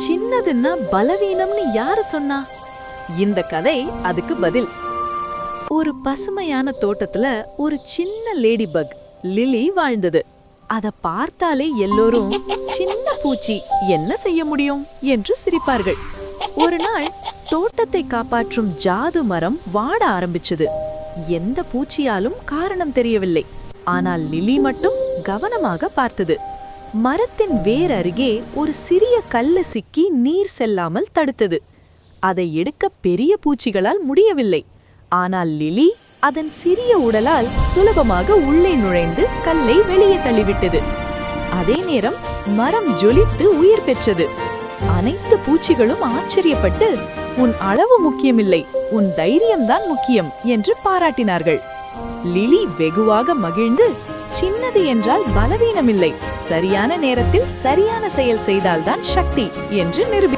சின்னதுன்னா பலவீனம்னு யாரு சொன்னா? இந்த கதை அதுக்கு பதில். ஒரு பசுமையான தோட்டத்துல ஒரு சின்ன லேடி பக் லிலி வாழ்ந்தது. அத பார்த்தாலே எல்லோரும் சின்ன பூச்சி என்ன செய்ய முடியும் என்று சிரிப்பார்கள். ஒரு நாள் தோட்டத்தை காப்பாற்றும் ஜாது மரம் வாட ஆரம்பிச்சது. எந்த பூச்சியாலும் காரணம் தெரியவில்லை. ஆனால் லிலி மட்டும் கவனமாக பார்த்தது. மரத்தின் வேர் அருகே ஒரு சிறிய கல்லு சிக்கி நீர் செல்லாமல் தடுத்தது. அதை எடுக்க பெரிய பூச்சிகளால் முடியவில்லை. ஆனால் லிலி அதன் சிறிய உடலால் சுலபமாக உள்ளே நுழைந்து கல்லை வெளியே தள்ளிவிட்டது. அதே நேரம் மரம் ஜொலித்து உயிர் பெற்றது. அனைத்து பூச்சிகளும் ஆச்சரியப்பட்டு, உன் அளவு முக்கியமில்லை, உன் தைரியம்தான் முக்கியம் என்று பாராட்டினார்கள். லிலி வெகுவாக மகிழ்ந்து, சின்னது என்றால் பலவீனமில்லை, சரியான நேரத்தில் சரியான செயல் செய்தால்தான் சக்தி என்று நிரூபி